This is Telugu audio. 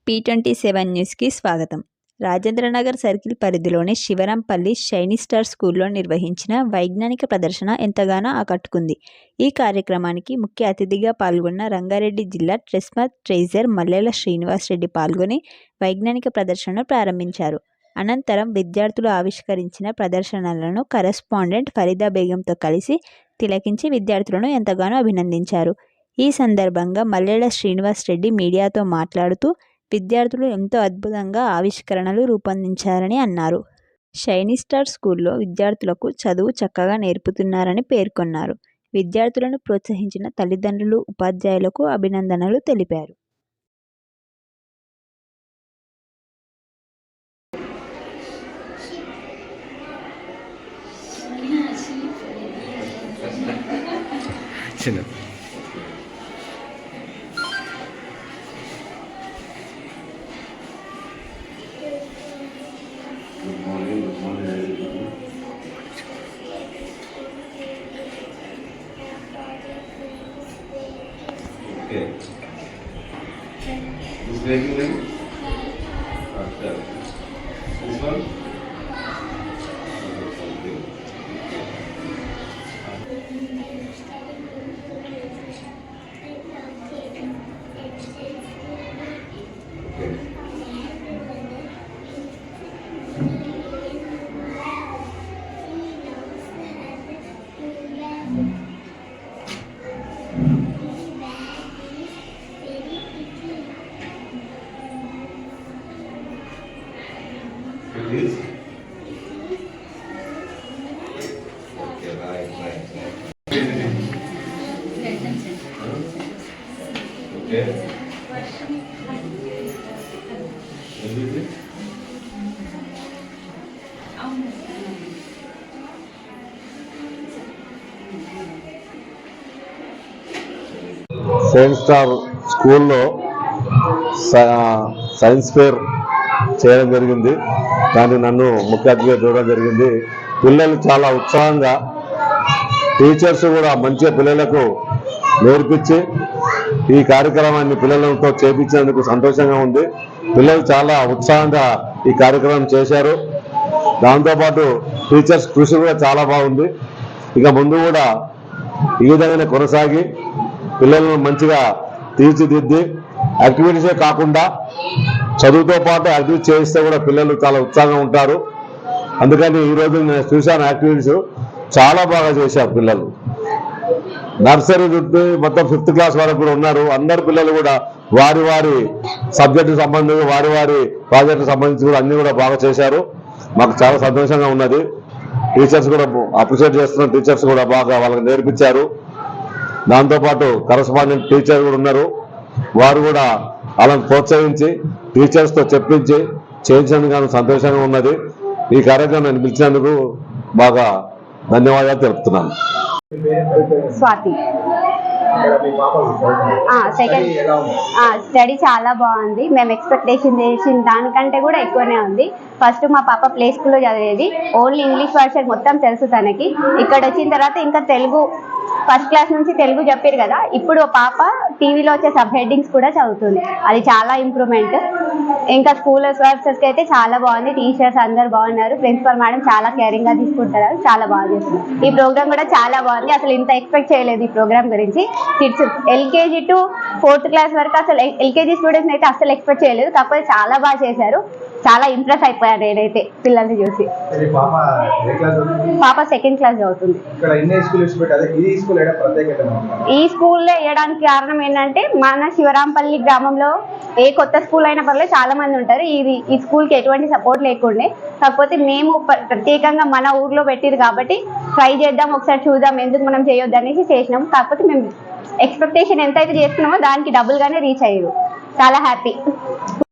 P27 న్యూస్కి స్వాగతం. రాజేంద్రనగర్ సర్కిల్ పరిధిలోని శివరాంపల్లి షైనీ స్టార్ స్కూల్లో నిర్వహించిన వైజ్ఞానిక ప్రదర్శన ఎంతగానో ఆకట్టుకుంది. ఈ కార్యక్రమానికి ముఖ్య అతిథిగా పాల్గొన్న రంగారెడ్డి జిల్లా ట్రెస్మా ట్రెజరర్ మల్లెల శ్రీనివాస్ రెడ్డి పాల్గొని వైజ్ఞానిక ప్రదర్శనను ప్రారంభించారు. అనంతరం విద్యార్థులు ఆవిష్కరించిన ప్రదర్శనలను కరెస్పాండెంట్ ఫరీదా బేగంతో కలిసి తిలకించి విద్యార్థులను ఎంతగానో అభినందించారు. ఈ సందర్భంగా మల్లెల శ్రీనివాస్ రెడ్డి మీడియాతో మాట్లాడుతూ విద్యార్థులు ఎంతో అద్భుతంగా ఆవిష్కరణలు రూపొందించారని అన్నారు. షైనీ స్టార్ స్కూల్లో విద్యార్థులకు చదువు చక్కగా నేర్పుతున్నారని పేర్కొన్నారు. విద్యార్థులను ప్రోత్సహించిన తల్లిదండ్రులు, ఉపాధ్యాయులకు అభినందనలు తెలిపారు. Okay. This breaking leg? After. This one? Please. Okay, right. Okay. Shiny star స్కూల్లో సైన్స్ ఫేర్ చేయడం జరిగింది. దాన్ని నన్ను ముఖ్య అతిథిగా చూడడం జరిగింది. పిల్లలు చాలా ఉత్సాహంగా, టీచర్స్ కూడా మంచిగా పిల్లలకు నేర్పించి ఈ కార్యక్రమాన్ని పిల్లలతో చేపించినందుకు సంతోషంగా ఉంది. పిల్లలు చాలా ఉత్సాహంగా ఈ కార్యక్రమం చేశారు. దాంతోపాటు టీచర్స్ కృషి కూడా చాలా బాగుంది. ఇక ముందు కూడా ఈ విధంగానే కొనసాగి పిల్లలను మంచిగా తీర్చిదిద్ది యాక్టివిటీసే కాకుండా చదువుతో పాటు యాక్టివిటీ చేయిస్తే కూడా పిల్లలు చాలా ఉత్సాహంగా ఉంటారు. అందుకని ఈరోజు నేను చూశాను, యాక్టివిటీస్ చాలా బాగా చేశారు పిల్లలు. నర్సరీ నుండి మొత్తం 5th క్లాస్ వరకు కూడా ఉన్నారు. అందరు పిల్లలు కూడా వారి వారి సబ్జెక్టు సంబంధించి, వారి వారి ప్రాజెక్టుకు సంబంధించి కూడా అన్ని కూడా బాగా చేశారు. మాకు చాలా సంతోషంగా ఉన్నది. టీచర్స్ కూడా అప్రిషియేట్ చేస్తున్న టీచర్స్ కూడా బాగా వాళ్ళకి నేర్పించారు. దాంతోపాటు కరస్పాండెంట్ టీచర్ కూడా ఉన్నారు. వారు కూడా వాళ్ళని ప్రోత్సహించి టీచర్స్తో చెప్పించి చేయించినందుకు సంతోషంగా ఉన్నది. ఈ కార్యక్రమం నేను పిలిచినందుకు బాగా ధన్యవాదాలు తెలుపుతున్నాను. స్వాతి. సెకండ్ స్టడీ చాలా బాగుంది. మేము ఎక్స్పెక్టేషన్ చేసిన దానికంటే కూడా ఎక్కువనే ఉంది. ఫస్ట్ మా పాప ప్లే స్కూల్లో చదివేది, ఓన్లీ ఇంగ్లీష్ వర్షన్ మొత్తం తెలుసు తనకి. ఇక్కడ వచ్చిన తర్వాత ఇంకా తెలుగు ఫస్ట్ క్లాస్ నుంచి తెలుగు చెప్పారు కదా, ఇప్పుడు పాప టీవీలో వచ్చే సబ్ హెడ్డింగ్స్ కూడా చదువుతుంది. అది చాలా ఇంప్రూవ్మెంట్. ఇంకా స్కూల్ వర్కర్స్కి అయితే చాలా బాగుంది. టీచర్స్ అందరు బాగున్నారు. ప్రిన్సిపల్ మేడం చాలా కేరింగ్గా తీసుకుంటారు. చాలా బాగా చేస్తున్నారు. ఈ ప్రోగ్రామ్ కూడా చాలా బాగుంది. అసలు ఇంత ఎక్స్పెక్ట్ చేయలేదు ఈ ప్రోగ్రామ్ గురించి. Kids LKG to 4th class వరకు అసలు LKG స్టూడెంట్స్ అయితే అసలు ఎక్స్పెక్ట్ చేయలేదు. కాకపోతే చాలా బాగా చేశారు. చాలా ఇంప్రెస్ అయిపోయారు నేనైతే పిల్లల్ని చూసి. పాప 2nd క్లాస్ చదువుతుంది. ఈ స్కూల్లో వేయడానికి కారణం ఏంటంటే, మన శివరాంపల్లి గ్రామంలో ఏ కొత్త స్కూల్ అయినా పర్లేదు చాలా మంది ఉంటారు. ఈ స్కూల్కి ఎటువంటి సపోర్ట్ లేకుండే. కాకపోతే మేము ప్రత్యేకంగా మన ఊర్లో పెట్టిరు కాబట్టి ట్రై చేద్దాం, ఒకసారి చూద్దాం, ఎందుకు మనం చేయొద్దు అనేసి చేసినాం. కాకపోతే మేము ఎక్స్పెక్టేషన్ ఎంత అయితే చేస్తున్నామో దానికి డబుల్గానే రీచ్ అయ్యారు. చాలా హ్యాపీ.